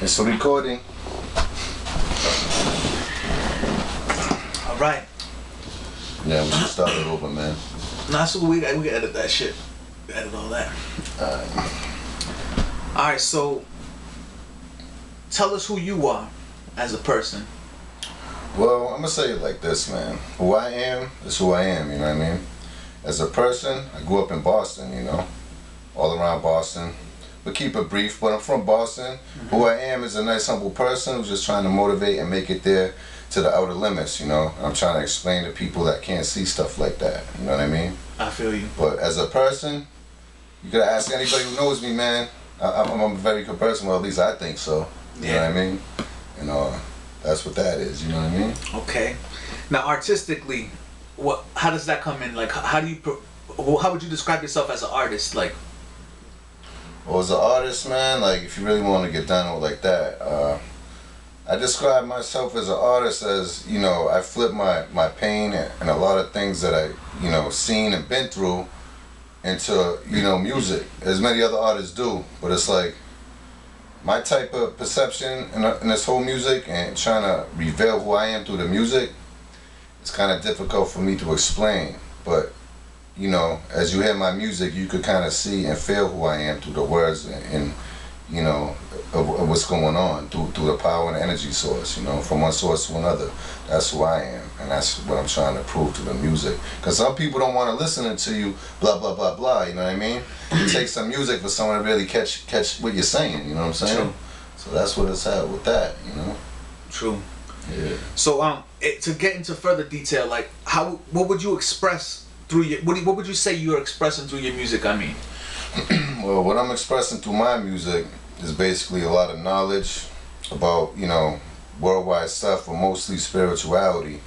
It's a recording. All right. Yeah, we should start it over, man. Nah, so we can edit that shit. Edit all that. All right. So, tell us who you are as a person. Well, I'm gonna say it like this, man. Who I am is who I am. You know what I mean? As a person, I grew up in Boston. You know, all around Boston. But keep it brief. But I'm from Boston. Mm-hmm. Who I am is a nice, humble person who's just trying to motivate and make it there to the outer limits. You know, I'm trying to explain to people that can't see stuff like that. You know what I mean? I feel you. But as a person, you gotta ask anybody who knows me, man. I'm a very good person. Well, at least I think so. You know what I mean? And that's what that is. You know what I mean? Okay. Now, artistically, how does that come in? Like, how would you describe yourself as an artist? Like, well, as an artist, man, like if you really want to get down with like that, I describe myself as an artist as, you know, I flip my pain and a lot of things that I, you know, seen and been through into, you know, music, as many other artists do. But it's like my type of perception in this whole music and trying to reveal who I am through the music, it's kind of difficult for me to explain. But you know, as you hear my music, you could kind of see and feel who I am through the words and you know, of what's going on through the power and the energy source, you know, from one source to another. That's who I am, and that's what I'm trying to prove through the music. Because some people don't want to listen to you, blah, blah, blah, blah, you know what I mean? It takes some music for someone to really catch what you're saying, you know what I'm saying? True. So that's what it's at with that, you know? True. Yeah. So, to get into further detail, like, what would you express through your, what would you say you're expressing through your music, I mean? Well, what I'm expressing through my music is basically a lot of knowledge about, you know, worldwide stuff, but mostly spirituality.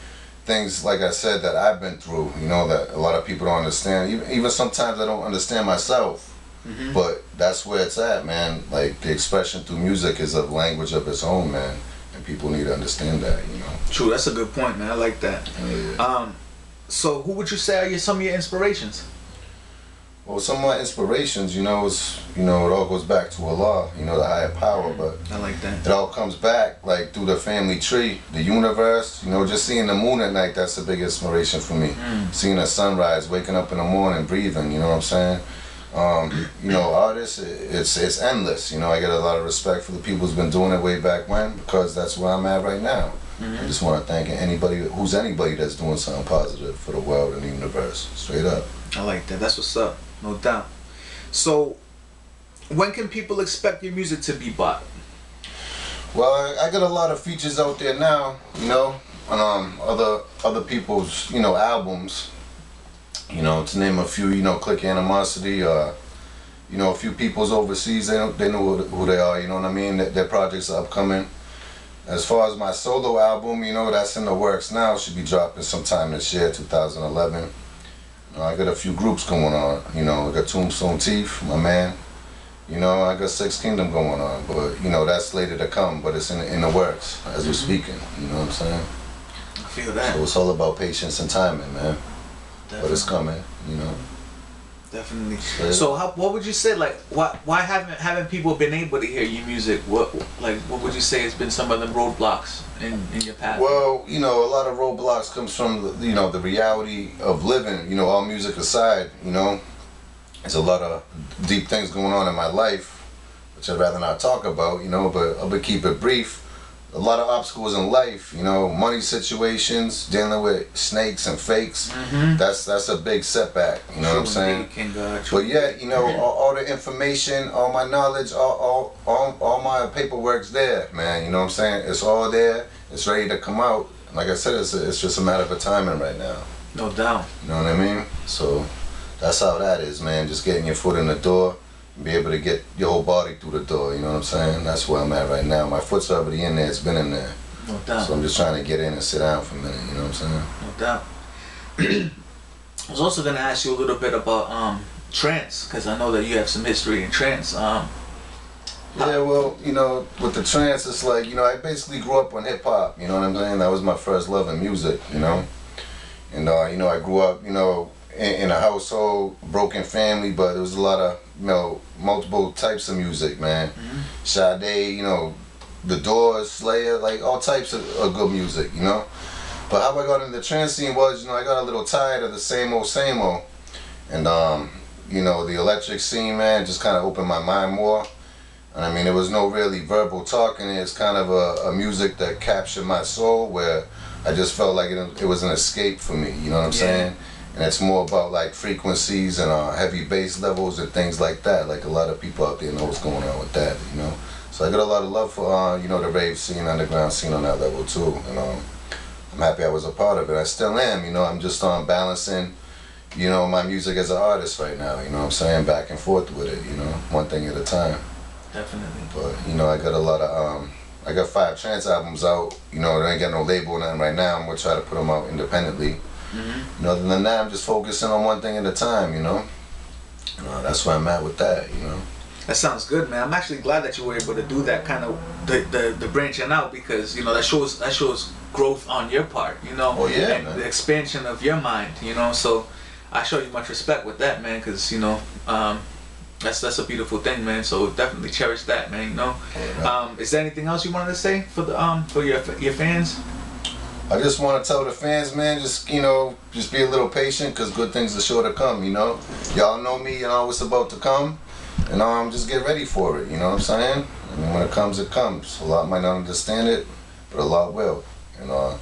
Things, like I said, that I've been through, you know, that a lot of people don't understand. Even sometimes I don't understand myself. Mm-hmm. But that's where it's at, man. Like, the expression through music is a language of its own, man. And people need to understand that, you know. True, that's a good point, man. I like that. Yeah. So who would you say are some of your inspirations? Well, some of my inspirations, you know, it all goes back to Allah, you know, the higher power, but I like that. It all comes back, like, through the family tree, the universe, you know, just seeing the moon at night, that's a big inspiration for me. Seeing the sunrise, waking up in the morning, breathing, you know what I'm saying? You know, artists, it's endless, you know, I get a lot of respect for the people who's been doing it way back when, because that's where I'm at right now. I just want to thank anybody that's doing something positive for the world and the universe, straight up. I like that, that's what's up. No doubt. So, when can people expect your music to be bought? Well, I got a lot of features out there now, you know, on other people's, you know, albums. You know, to name a few, you know, Click Animosity, you know, a few people's overseas, they know who they are, you know what I mean? Their projects are upcoming. As far as my solo album, you know, that's in the works now, should be dropping sometime this year, 2011. I got a few groups going on, you know, I got Tombstone Teeth, my man, you know, I got Six Kingdom going on, but, you know, that's later to come, but it's in the works as we're speaking, you know what I'm saying? I feel that. So it's all about patience and timing, man. Definitely. But it's coming, you know. Definitely. So what would you say, like, why haven't people been able to hear your music? What would you say has been some of the roadblocks in your path? Well, you know, a lot of roadblocks comes from you know, the reality of living, you know, all music aside, you know. There's a lot of deep things going on in my life, which I'd rather not talk about, you know, but I'll keep it brief. A lot of obstacles in life, you know, money situations, dealing with snakes and fakes. That's a big setback, you know what I'm saying? But yet, you know, all the information, all my knowledge, all my paperwork's there, man. You know what I'm saying? It's all there. It's ready to come out. Like I said, it's just a matter of timing right now. No doubt. You know what I mean? So that's how that is, man. Just getting your foot in the door. Be able to get your whole body through the door, you know what I'm saying? That's where I'm at right now. My foot's already in there, it's been in there. No doubt. So I'm just trying to get in and sit down for a minute, you know what I'm saying? No doubt. I was also going to ask you a little bit about trance, because I know that you have some history in trance. Yeah, well, you know, with the trance, it's like, you know, I basically grew up on hip-hop, you know what I'm saying? That was my first love in music, you know? And, you know, I grew up, you know, in a household, broken family, but there was a lot of, you know, multiple types of music, man. Sade, you know, The Doors, Slayer, like all types of good music, you know. But how I got into the trance scene was, you know, I got a little tired of the same old, and you know, the electric scene, man, just kind of opened my mind more. And I mean, there was no really verbal talking. It's kind of a music that captured my soul, where I just felt like it was an escape for me. You know what I'm saying? And it's more about like frequencies and heavy bass levels and things like that. Like a lot of people out there know what's going on with that, you know. So I got a lot of love for you know, the rave scene, underground scene on that level too. And I'm happy I was a part of it. I still am. You know, I'm just balancing, you know, my music as an artist right now. You know what I'm saying? Back and forth with it. You know, one thing at a time. Definitely. But you know, I got a lot of I got 5 trance albums out. You know, I ain't got no label or nothing right now. I'm gonna try to put them out independently. You know, other than that, I'm just focusing on one thing at a time, you know. That's where I'm at with that, you know. That sounds good, man. I'm actually glad that you were able to do that kind of the branching out, because you know that shows growth on your part, you know. Oh yeah, and man. the expansion of your mind, you know. So I show you much respect with that, man, because you know that's a beautiful thing, man. So definitely cherish that, man. You know. Yeah. Is there anything else you wanted to say for the for your fans? I just want to tell the fans, man, just, you know, just be a little patient, because good things are sure to come, you know. Y'all know me, you know what's about to come, and just get ready for it, you know what I'm saying? I mean, when it comes, it comes. A lot might not understand it, but a lot will. And I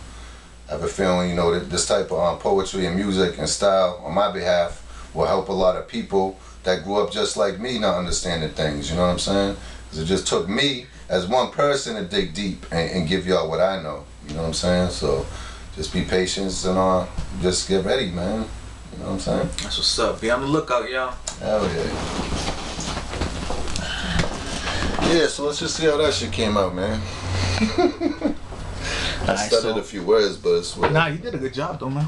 have a feeling, you know, that this type of poetry and music and style on my behalf will help a lot of people that grew up just like me not understanding things, you know what I'm saying? Because it just took me as one person to dig deep and give y'all what I know. You know what I'm saying? So just be patient and just get ready, man. You know what I'm saying? That's what's up. Be on the lookout, y'all. Hell yeah. Yeah, so let's just see how that shit came out, man. I stuttered a few words, but it's Nah, you did a good job though, man.